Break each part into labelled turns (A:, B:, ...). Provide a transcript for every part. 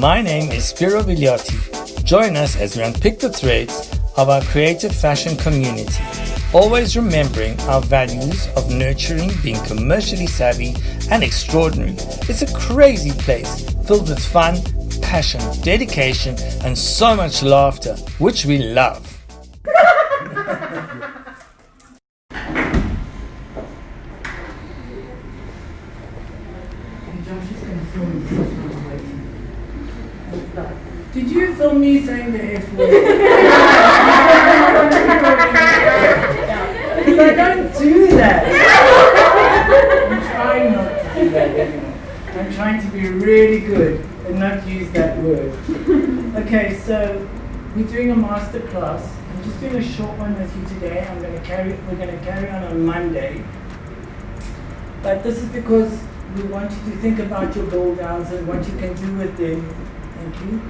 A: My name is Spero Villioti. Join us as we unpick the threads of our creative fashion community, always remembering our values of nurturing, being commercially savvy and extraordinary. It's a crazy place filled with fun, passion, dedication, and so much laughter, which we love.
B: Did you film me saying the F word? Because I don't do that. I'm trying not to do that anymore. I'm trying to be really good and not use that word. Okay, so we're doing a master class. I'm just doing a short one with you today. We're going to carry on Monday. But this is because we want you to think about your ball downs and what you can do with them. Thank you.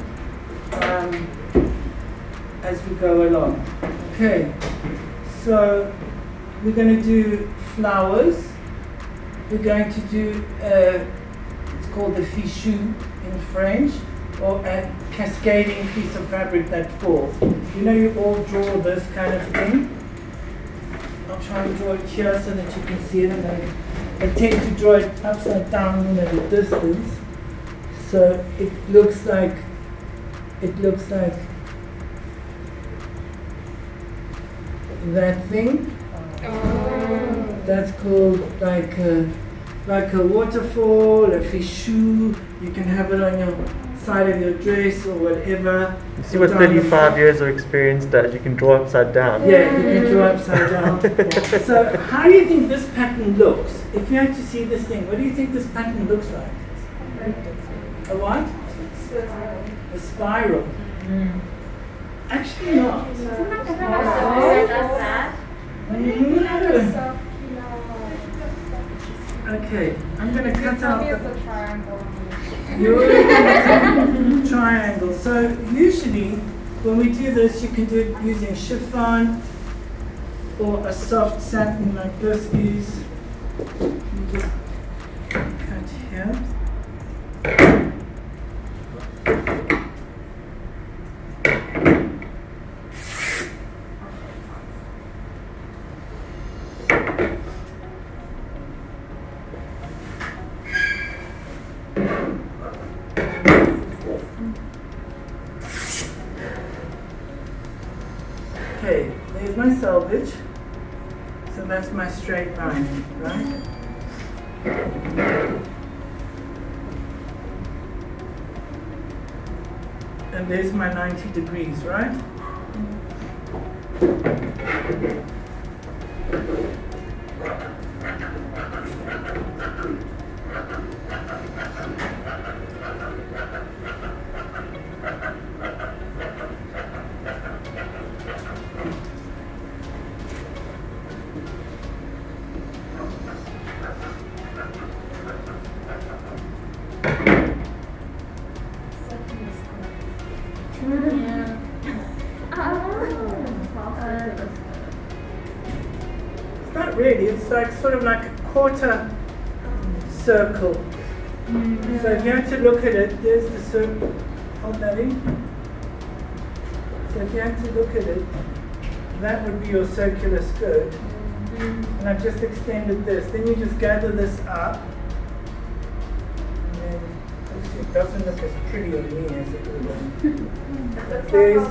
B: As we go along. Okay, so we're going to do flowers. We're going to do, it's called the fichu in French, or a cascading piece of fabric that falls. You know, you all draw this kind of thing. I'll try and draw it here so that you can see it, and I tend to draw it upside down at a distance, so it looks like that thing. Oh. That's called like a waterfall, a fichu. You can have it on your side of your dress or whatever.
C: You see what 35 years of experience does. You can draw upside down.
B: Yeah, you can draw upside down. Yeah. So how do you think this pattern looks? If you had to see this thing, what do you think this pattern looks like? A what? A spiral. Mm. Actually not. Okay, I'm going to cut out the triangle. Triangle. So usually when we do this, you can do it using chiffon or a soft satin like this is. You just cut here. Okay, there's my selvage. So that's my straight line, right? And there's my 90 degrees, right? Not really, it's like sort of like a quarter circle. Mm-hmm. So if you have to look at it, there's the circle. Hold that in. So if you have to look at it, that would be your circular skirt. Mm-hmm. And I've just extended this. Then you just gather this up. And then obviously it doesn't look as pretty on me as it would on. There's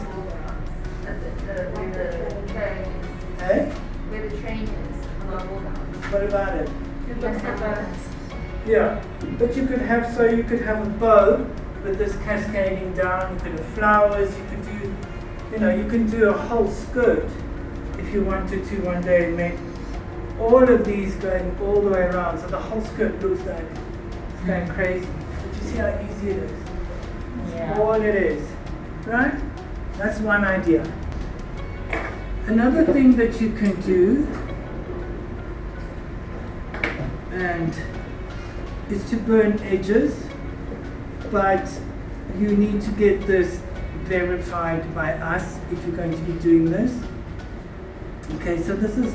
D: where the train is on our wall.
B: What about it?
D: It looks like birds.
B: Yeah, but you could have a bow with this cascading down. You could have flowers. You could do, you can do a whole skirt if you wanted to one day and make all of these going all the way around. So the whole skirt looks like it's going crazy. But you see how easy it is. Yeah. All it is, right? That's one idea. Another thing that you can do is to burn edges, but you need to get this verified by us if you're going to be doing this. Okay, so this is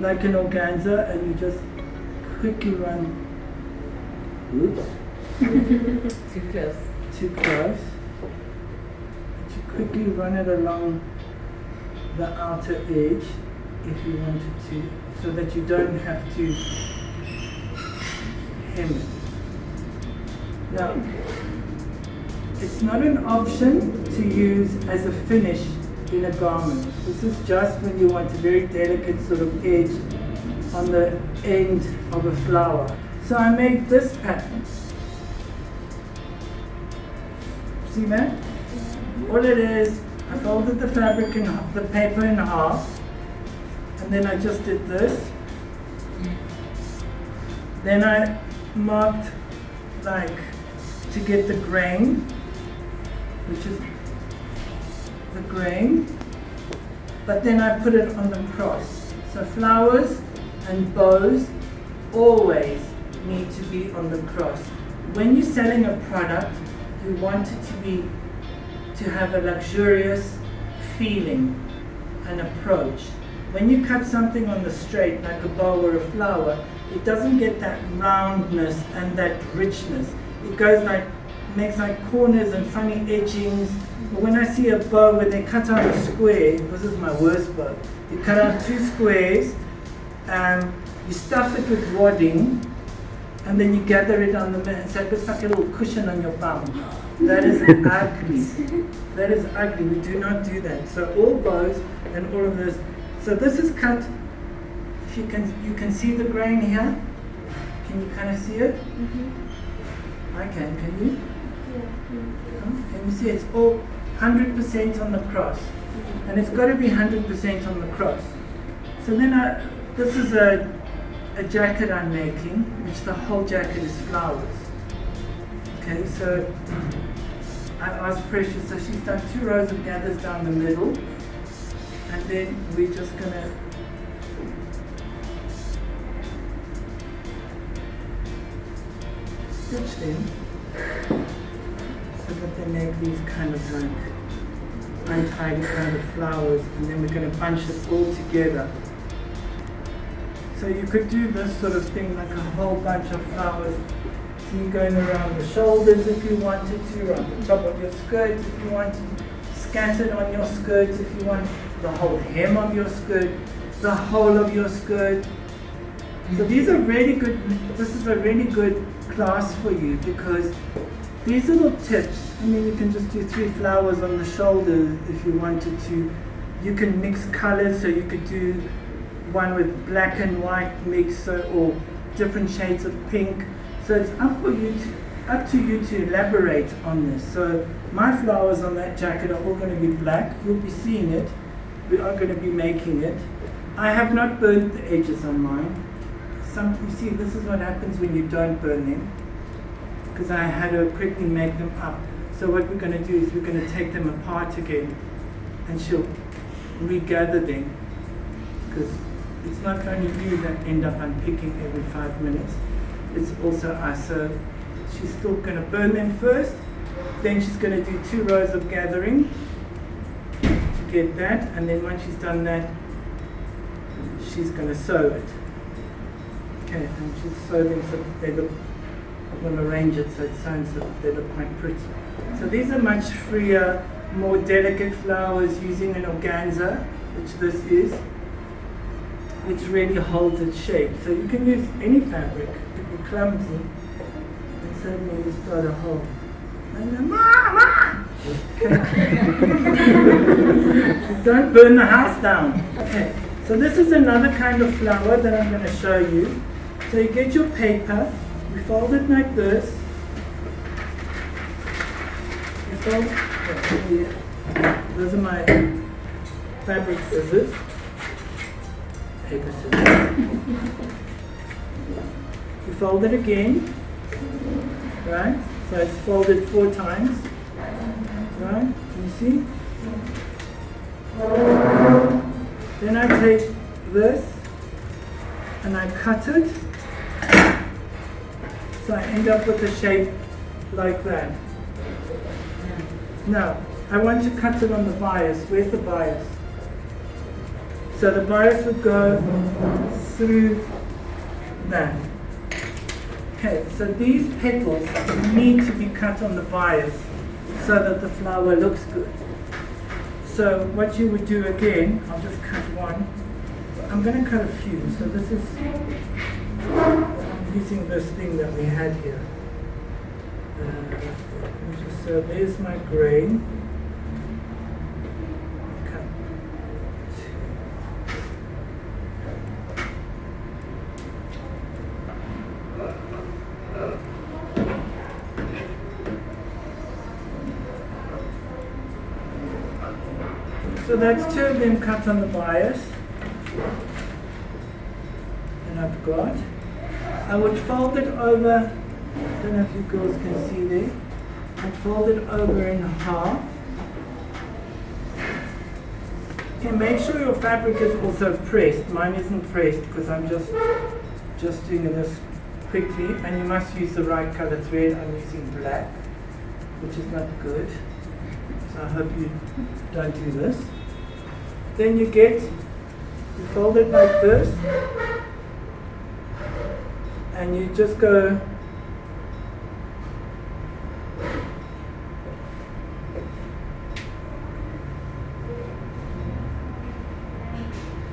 B: like an organza, and you just quickly run. Oops.
E: Too close.
B: too close. But you quickly run it along the outer edge if you wanted to, so that you don't have to hem it. Now, it's not an option to use as a finish in a garment. This is just when you want a very delicate sort of edge on the end of a flower. So I made this pattern. See that? All it is, I folded the fabric in the paper in half, and then I just did this. Then I marked like to get the grain, which is the grain, but then I put it on the cross. So flowers and bows always need to be on the cross. When you're selling a product, you want it to have a luxurious feeling and approach. When you cut something on the straight, like a bow or a flower, it doesn't get that roundness and that richness. It goes like, makes like corners and funny edgings. But when I see a bow where they cut out a square, this is my worst bow. You cut out 2 squares, you stuff it with wadding, and then you gather it on the middle, so it looks like a little cushion on your bum. That is ugly. That is ugly. We do not do that. So all bows and all of this. So this is cut. If you can see the grain here. Can you kind of see it? I can. Can you? Can you see it's all 100% on the cross, and it's got to be 100% on the cross. So then this is a jacket I'm making, which the whole jacket is flowers. Okay, so I asked Precious, so she's done 2 rows of gathers down the middle, and then we're just gonna stitch them so that they make these kind of like untidy kind of flowers, and then we're going to bunch it all together. So you could do this sort of thing, like a whole bunch of flowers. So you're going around the shoulders if you wanted to, around the top of your skirt if you want to, scattered on your skirt if you want, the whole hem of your skirt, the whole of your skirt. So these are really good, this is a really good class for you, because these little tips, I mean, you can just do 3 flowers on the shoulder if you wanted to. You can mix colors, so you could do one with black and white mix, or different shades of pink. So it's up to you to elaborate on this. So my flowers on that jacket are all going to be black. You'll be seeing it. We are going to be making it. I have not burnt the edges on mine. You see, this is what happens when you don't burn them, because I had to quickly make them up. So what we're going to do is we're going to take them apart again, and she'll regather them, because it's not only you that end up unpicking every 5 minutes, it's also us. So she's still going to burn them first, then she's going to do 2 rows of gathering to get that, and then once she's done that, she's going to sew it. Okay, and she's sew them so that they look, I'm going to arrange it so it's sewn so that they look quite pretty. So these are much freer, more delicate flowers using an organza, which this is, which really holds its shape. So you can use any fabric. If you're clumsy, and suddenly you start a hole. And then, Mama! Okay. Don't burn the house down. Okay, so this is another kind of flower that I'm going to show you. So you get your paper, you fold it like this. You fold, those are my fabric scissors. Paper scissors. You fold it again, right? So it's folded 4 times, right? Can you see? Then I take this and I cut it. So I end up with a shape like that. Now, I want to cut it on the bias. Where's the bias? So the bias would go through that. Okay, so these petals need to be cut on the bias. so that the flower looks good. So what you would do again, I'll just cut one. I'm going to cut a few. So this is, I'm using this thing that we had here. So there's my grain. Cut two. So that's two of them cut on the bias. And I've got, I would fold it over, I don't know if you girls can see there. I'd fold it over in half. Okay, make sure your fabric is also pressed. Mine isn't pressed because I'm just doing this quickly, and you must use the right color thread. I'm using black, which is not good. So I hope you don't do this. Then you fold it like this, and you just go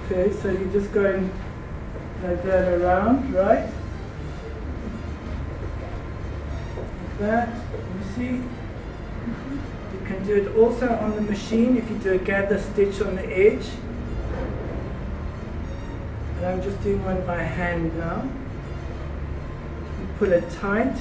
B: okay, so you just go in like that around, right? Like that, you see? You can do it also on the machine if you do a gather stitch on the edge. And I'm just doing one by hand now. You pull it tight.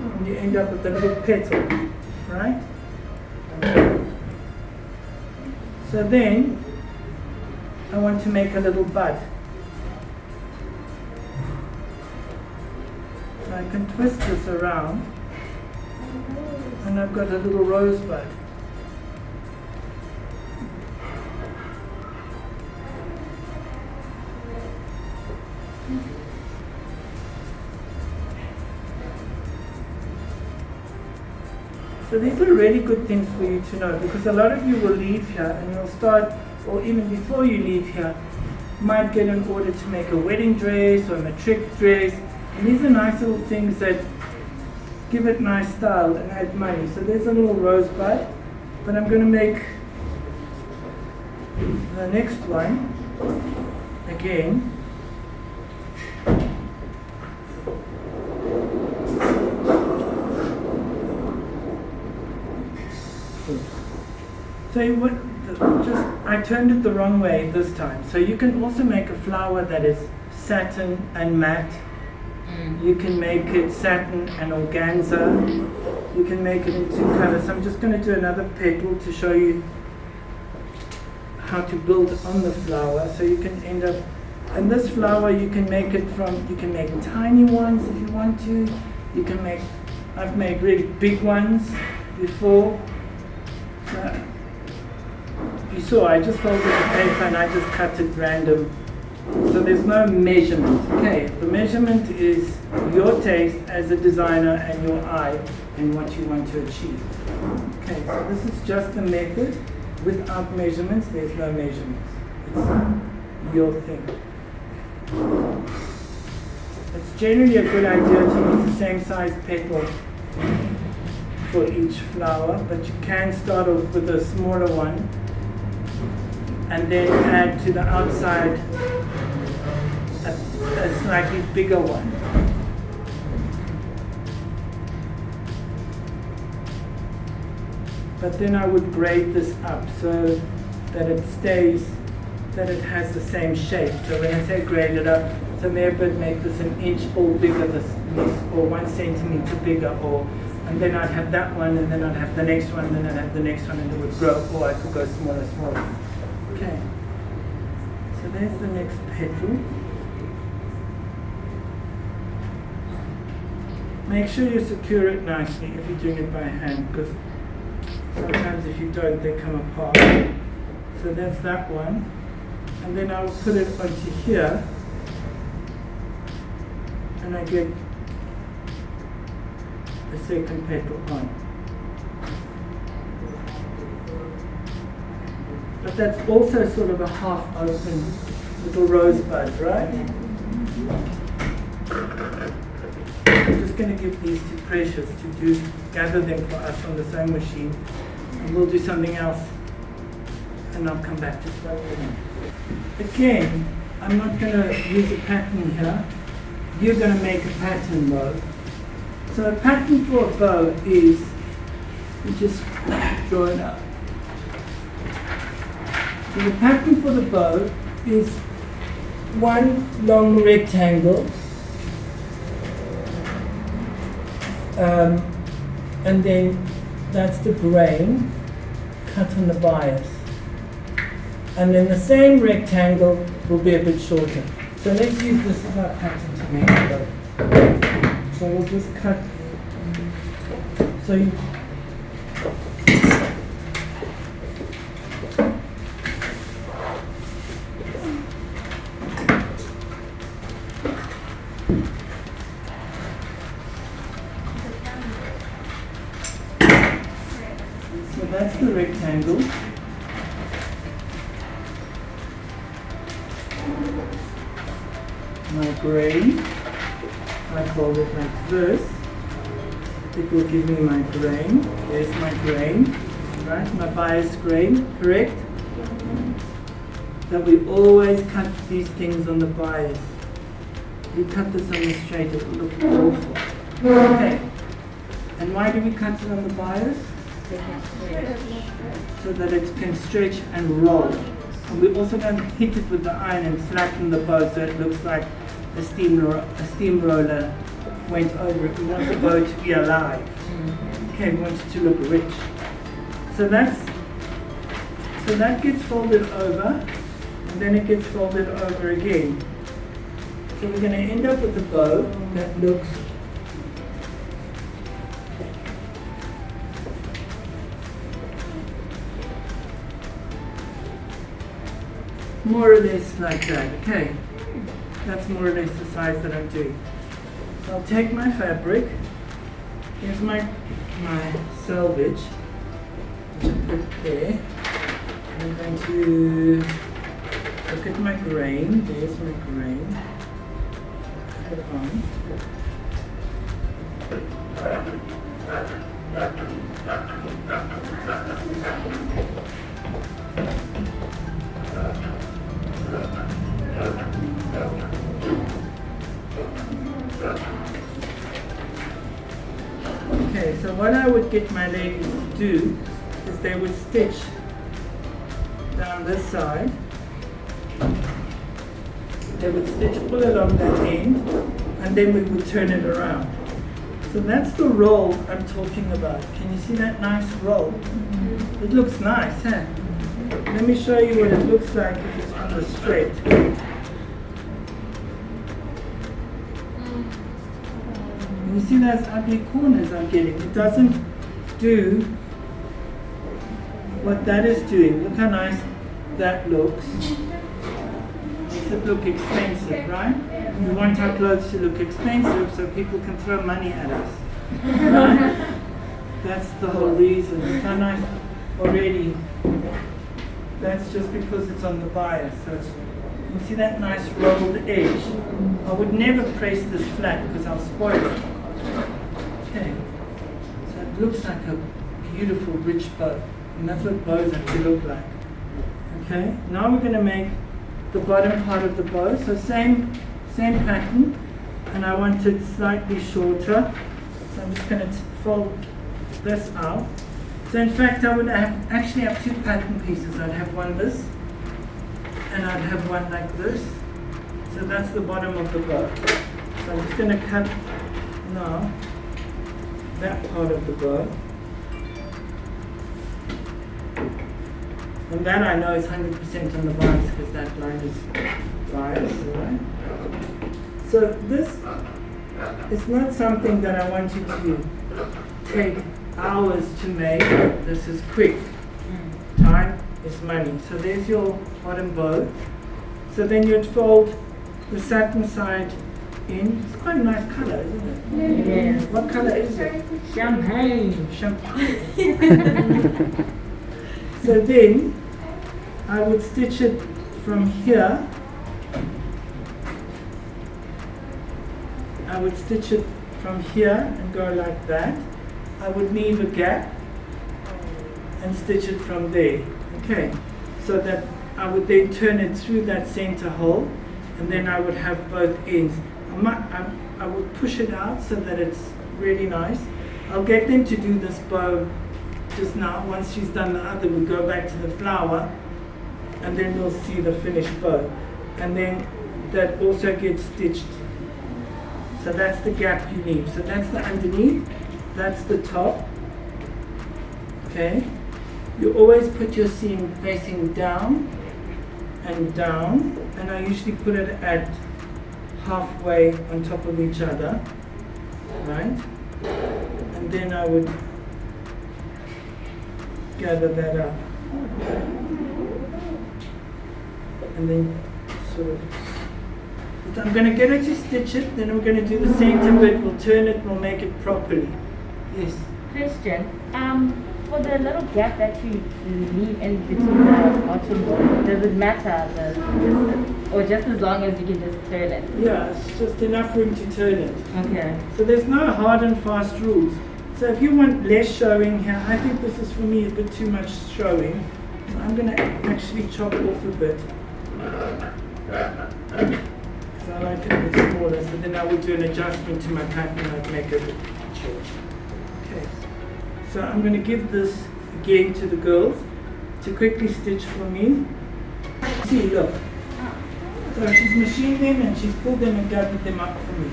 B: And you end up with a little petal, right? So then, I want to make a little bud. So I can twist this around, and I've got a little rosebud. So these are really good things for you to know, because a lot of you will leave here and you'll start, or even before you leave here, you might get an order to make a wedding dress or a matric dress. And these are nice little things that give it nice style and add money. So there's a little rosebud, but I'm going to make the next one again. So I turned it the wrong way this time. So you can also make a flower that is satin and matte. You can make it satin and organza. You can make it in two colors. So I'm just going to do another petal to show you how to build on the flower. So you can end up, and this flower you can make it from, you can make tiny ones if you want to. You can make, I've made really big ones before. So, you saw, I just folded the paper and I just cut it random. So there's no measurement. Okay, the measurement is your taste as a designer and your eye and what you want to achieve. Okay, so this is just the method. Without measurements, there's no measurements. It's your thing. It's generally a good idea to use the same size petal for each flower, but you can start off with a smaller one and then add to the outside a slightly bigger one. But then I would grade this up so that it stays, that it has the same shape. So when I say grade it up, so maybe I'd make this an inch or bigger, or 1 centimeter bigger, and then I'd have that one, and then I'd have the next one, and then I'd have the next one, and it would grow, or I could go smaller. Okay, so there's the next petal. Make sure you secure it nicely if you're doing it by hand, because sometimes if you don't, they come apart. So that's that one. And then I'll put it onto here, and I get the second petal on. but that's also sort of a half open little rosebud, right? I'm just going to give these to Precious to gather them for us on the sewing machine, and we'll do something else, and I'll come back to sew them. Again, I'm not going to use a pattern here. You're going to make a pattern though. So a pattern for a bow is, you just draw it out. So the pattern for the bow is one long rectangle, and then that's the grain cut on the bias. And then the same rectangle will be a bit shorter. So let's use this as our pattern to make a bow. So we'll just cut. So you that's the rectangle. My grain, I fold it like this. It will give me my grain. There's my grain, right? My bias grain, correct? That we always cut these things on the bias. You cut this on the straight, it will look awful. Okay. And why do we cut it on the bias? So that it can stretch and roll. And we're also going to hit it with the iron and flatten the bow so it looks like a steamroller went over it. We want the bow to be alive. Okay, we want it to look rich. So that gets folded over, and then it gets folded over again. So we're going to end up with a bow that looks more or less like that. Okay, that's more or less the size that I'm doing. So I'll take my fabric. Here's my selvage, which I put there. I'm going to look at my grain. There's my grain. Put it on. Okay, so what I would get my ladies to do is they would stitch down this side. They would stitch all along that end, and then we would turn it around. So that's the roll I'm talking about. Can you see that nice roll? It looks nice, huh? Let me show you what it looks like if it's on the straight. You see those ugly corners I'm getting? It doesn't do what that is doing. Look how nice that looks. Makes it look expensive, right? We want our clothes to look expensive so people can throw money at us. Right? That's the whole reason. Look how nice already. That's just because it's on the bias. So you see that nice rolled edge? I would never press this flat because I'll spoil it. Okay, so it looks like a beautiful rich bow, and that's what bows have to look like. Okay, now we're going to make the bottom part of the bow. So same pattern, and I want it slightly shorter. So I'm just going to fold this out. So in fact, I would actually have two pattern pieces. I'd have one this, and I'd have one like this. So that's the bottom of the bow. So I'm just going to cut now that part of the bow. And that I know is 100% on the bias because that line is bias, right? So this is not something that I want you to take hours to make. This is quick. Time is money. So there's your bottom bow. So then you'd fold the satin side in. It's quite a nice color, isn't it?
E: Yes.
B: What color is it?
E: Champagne.
B: Champagne. So then I would stitch it from here. I would stitch it from here and go like that. I would leave a gap and stitch it from there. Okay, so that I would then turn it through that center hole, and then I would have both ends. I would push it out so that it's really nice. I'll get them to do this bow just now. Once she's done the other, we'll go back to the flower, and then we'll see the finished bow. And then that also gets stitched. So that's the gap you leave. So that's the underneath, that's the top. Okay. You always put your seam facing down, and I usually put it at halfway on top of each other, right? And then I would gather that up, and then sort of, I'm going to get her to stitch it, then we're going to do the center bit, we'll turn it, we'll make it properly. Yes?
E: Question, for the little gap that you leave in between the bottom, does it matter the distance? Or just as long as you can just turn it?
B: Yeah, it's just enough room to turn it.
E: Okay.
B: So there's no hard and fast rules. So if you want less showing here, I think this is for me a bit too much showing. So I'm going to actually chop off a bit. So I like it a bit smaller, so then I would do an adjustment to my pattern and I'd make it a bit short. Okay. So I'm going to give this again to the girls to quickly stitch for me. See, look. So she's machined them and she's pulled them and gathered them up for me.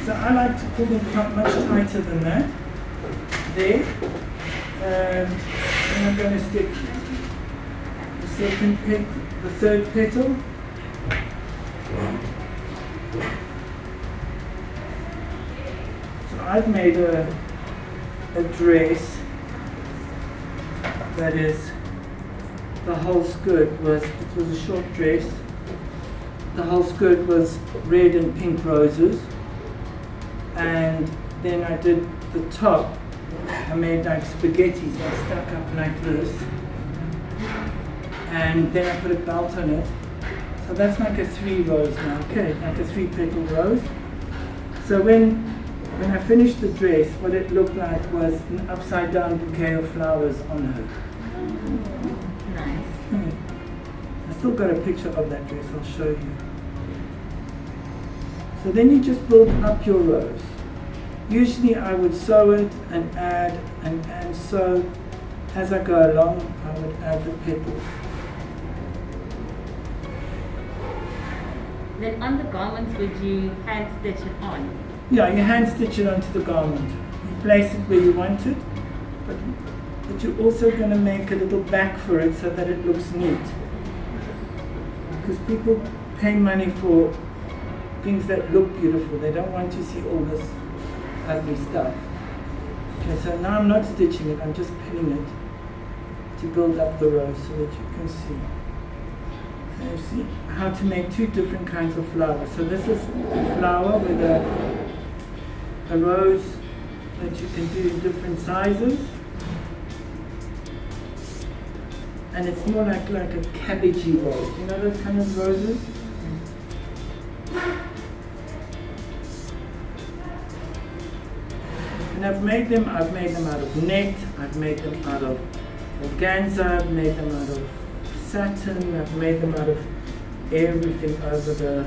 B: So I like to pull them much tighter than that. There. And I'm going to stick the third petal. So I've made a dress that is, the whole skirt was, it was a short dress. The whole skirt was red and pink roses, and then I did the top. I made like spaghettis. I stuck up like this, and then I put a belt on it. So that's like a 3 rows now. Okay, like a 3 petal rose. So when I finished the dress, what it looked like was an upside down bouquet of flowers on her.
E: Nice.
B: I still got a picture of that dress, I'll show you. So then you just build up your rows. Usually I would sew it and add and sew. As I go along, I would add the petals.
E: Then on the garments, would you hand stitch it on?
B: Yeah, you hand stitch it onto the garment. You place it where you want it, but you're also going to make a little back for it so that it looks neat. Because people pay money for things that look beautiful. They don't want to see all this ugly stuff. Okay, so now I'm not stitching it, I'm just pinning it to build up the rows so that you can see. So you see how to make 2 different kinds of flowers. So this is a flower with a rose that you can do in different sizes. And it's more like a cabbagey rose. You know those kind of roses? And I've made them out of net, I've made them out of organza, I've made them out of satin, I've made them out of everything over the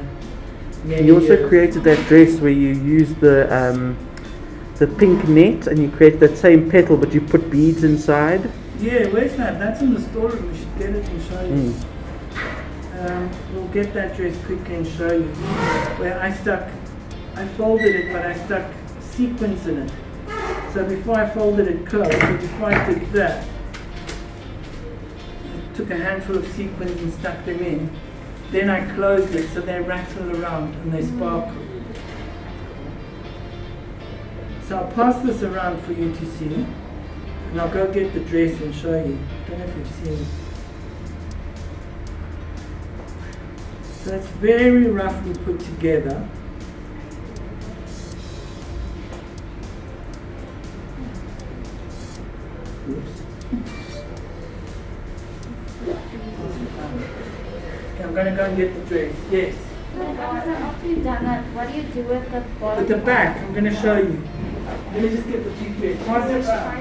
B: many
C: You also
B: years.
C: created that dress where you used the pink net and you created that same petal but you put beads inside.
B: Yeah, where's that? That's in the storeroom. We should get it and show you. We'll get that dress quickly and show you. Where I folded it, but I stuck sequins in it. So before I folded it close, so before I did that, I took a handful of sequins and stuck them in. Then I closed it so they rattle around and they sparkle. So I'll pass this around for you to see. And I'll go get the dress and show you. Don't know if you've seen it. So it's very roughly put together. Oops. I'm going to go and get the dress. Yes.
E: After you've done that, what do you do with the bottom?
B: At the back, I'm going to show you. Let me just get the two dress. Pass it up.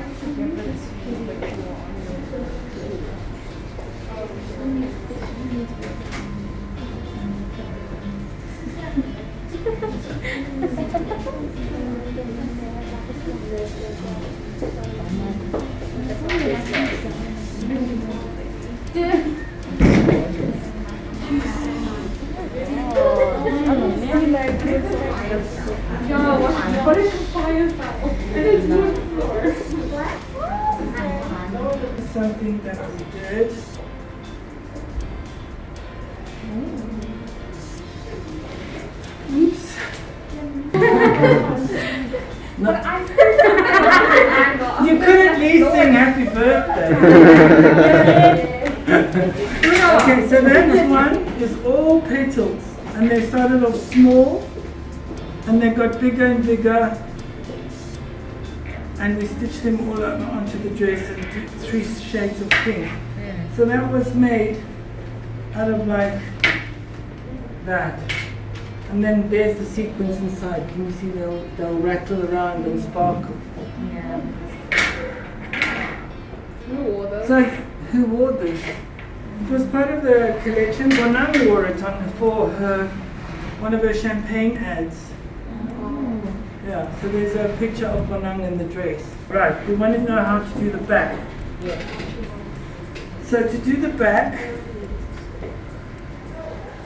D: What is the fire foul? And it's on the floor.
B: Something that we did. Oops. No. You could at least sing happy birthday. Okay, so that one is all petals, and they started off small, and they got bigger and bigger, and we stitched them all onto the dress in 3 shades of pink. So that was made out of like that. And then there's the sequins inside. Can you see they'll rattle around and sparkle?
E: Yeah.
D: Who wore those?
B: So who wore this? It was part of the collection. Bonang wore it for one of her champagne ads. Yeah, so there's a picture of Bonang in the dress. Right, we want to know how to do the back. Yeah. So to do the back,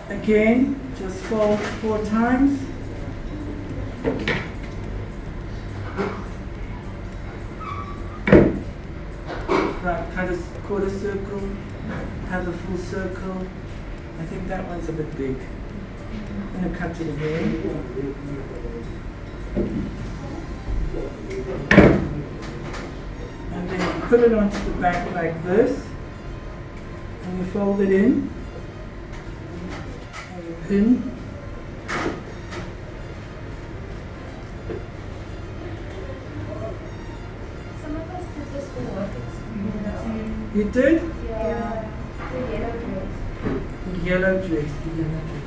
B: again, just fold 4 times. Right, cut a quarter circle, have a full circle. I think that one's a bit big. I'm going to cut it again. And then you put it onto the back like this, and you fold it in, and you pin.
D: Some of us did this for work experience.
B: You did?
D: Yeah. The yellow dress.
B: The yellow dress, the yellow dress.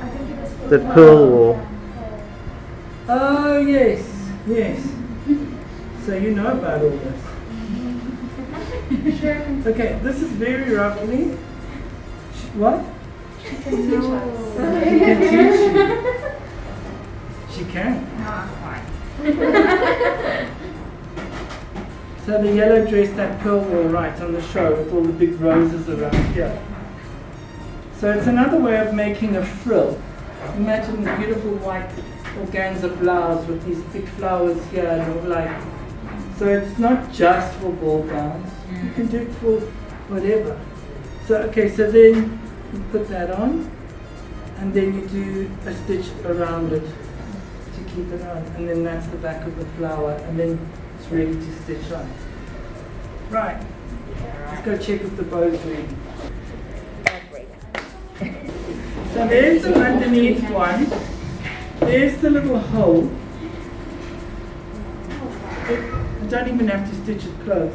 D: I think it was for
C: The pearl wall.
B: Oh, yes, yes. So you know about all this.
D: Sure, can
B: Okay, this is very roughly. What?
D: teach us.
B: She can teach you. She can.
D: Not quite.
B: So the yellow dress, that pearl wall right on the show with all the big roses around here. So it's another way of making a frill. Imagine a beautiful white organza blouse with these big flowers here and all like. So it's not just for ball gowns. You can do it for whatever. So okay, so then you put that on, and then you do a stitch around it to keep it on, and then that's the back of the flower, and then it's ready to stitch on. Right. Let's go check if the bow's ready. So there's the underneath one. There's the little hole. You don't even have to stitch it close.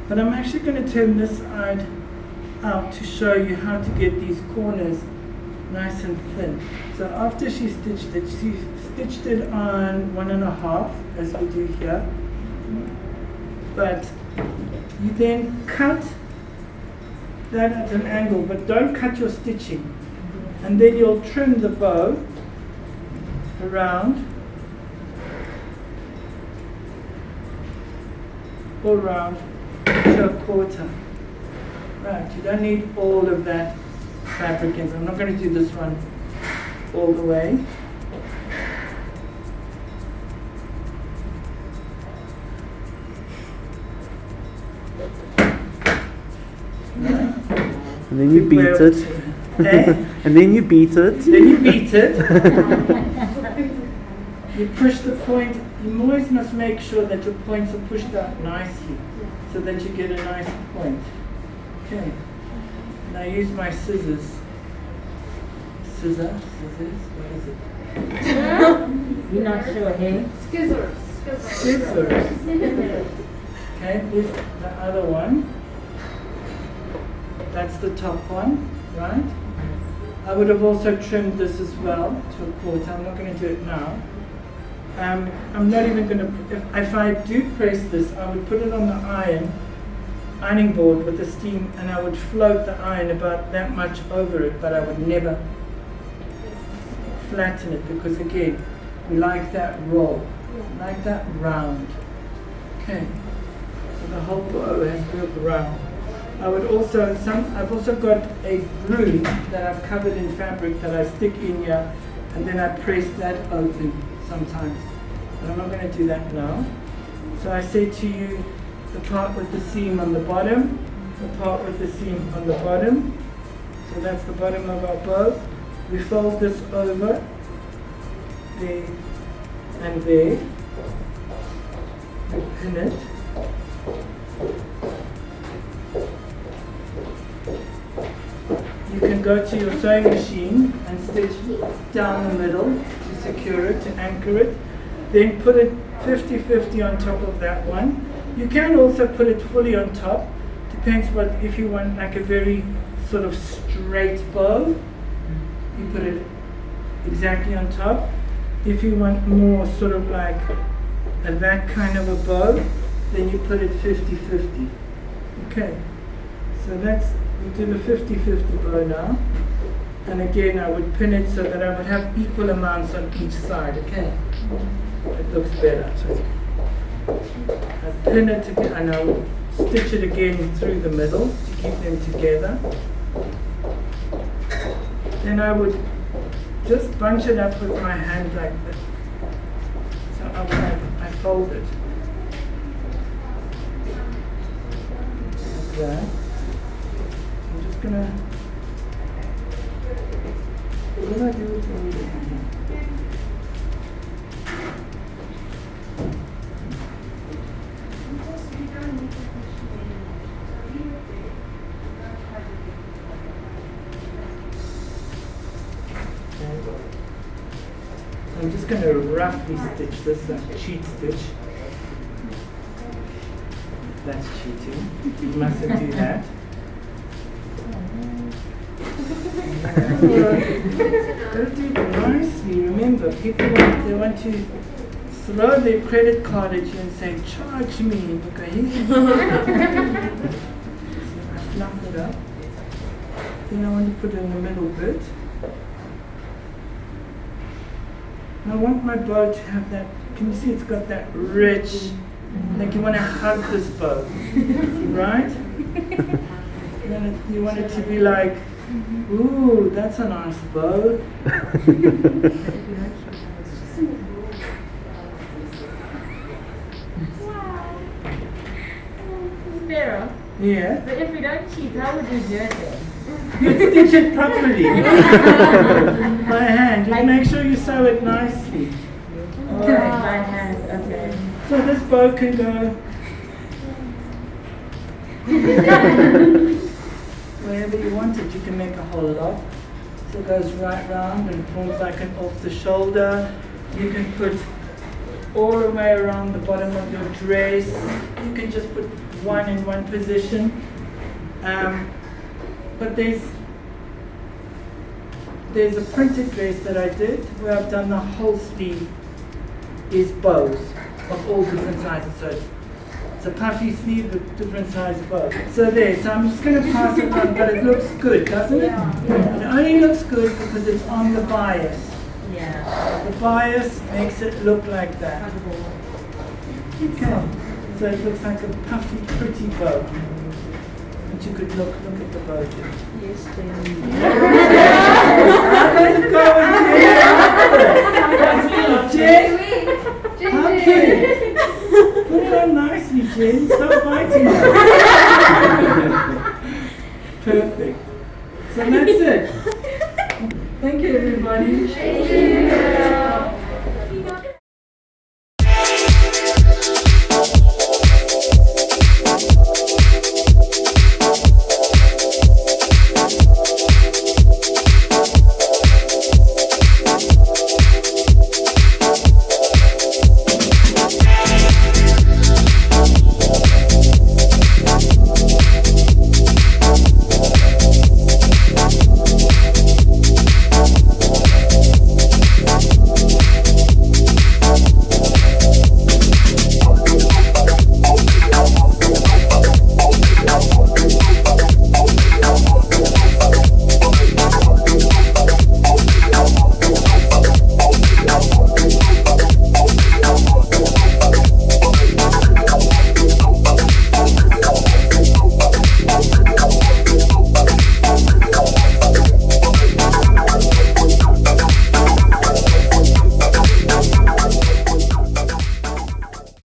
B: But I'm actually going to turn this side out to show you how to get these corners nice and thin. So after she stitched it on 1.5 as we do here. But you then cut that at an angle, but don't cut your stitching. And then you'll trim the bow around, all around to 1/4. Right, you don't need all of that fabric in. I'm not going to do this one all the way. Right.
C: And then you beat it. And then you beat it.
B: Then you beat it. You push the point. You always must make sure that your points are pushed out nicely so that you get a nice point. Okay. And I use my scissors. Scissors? What is it?
E: You're not sure, hey?
D: Scissors.
B: Scissors. Okay, this the other one. That's the top one, right? I would have also trimmed this as well to a quarter. I'm not going to do it now. I'm not even going to, if I do press this, I would put it on the ironing board with the steam, and I would float the iron about that much over it, but I would never flatten it, because again, we like that roll, like that round. Okay, so the whole bow has to look round. I would also, I've also got a broom that I've covered in fabric that I stick in here, and then I press that open sometimes. But I'm not going to do that now. So I say to you, the part with the seam on the bottom, the part with the seam on the bottom. So that's the bottom of our bow. We fold this over, there and there. We pin it. You can go to your sewing machine and stitch down the middle to secure it, to anchor it. Then put it 50-50 on top of that one. You can also put it fully on top. Depends what, if you want like a very sort of straight bow, you put it exactly on top. If you want more sort of like that kind of a bow, then you put it 50-50. Okay, so that's, we do the 50-50 bow now. And again, I would pin it so that I would have equal amounts on each side, okay? It looks better. I pin it together, and I would stitch it again through the middle to keep them together. Then I would just bunch it up with my hand like this. So I fold it. Like that. I'm just gonna, what do I do with the needle? I'm just going to roughly stitch this, cheat stitch. That's cheating. You mustn't do that. Gotta do it nicely. Remember, people they want to throw their credit card at you and say, "Charge me." Okay. I fluff it up. Then I want to put it in the middle bit. And I want my bow to have that, can you see it's got that rich, like you want to hug this bow, right? You want it to be like, ooh, that's a nice bow.
E: Spero.
B: Yeah.
E: So if we don't cheat, how would we do it then?
B: You stitch it properly by hand. You make sure you sew it nicely.
E: Okay. By hand, okay.
B: So this bow can go wherever you want it. You can make a whole lot. So it goes right round and forms like an off the shoulder. You can put all the way around the bottom of your dress. You can just put one in one position. But there's a printed dress that I did where I've done the whole sleeve is bows of all different sizes. So it's a puffy sleeve with different size bows. So there, so I'm just going to pass it on, but it looks good, doesn't it? Yeah. It only looks good because it's on the bias.
E: Yeah.
B: The bias makes it look like that. Okay, so it looks like a puffy, pretty bow. But you could look at the bow too.
E: Yes, Jenny.
B: I'm going to go with Jen. Jen? Okay. Put it on nicely, Jen. Stop fighting her.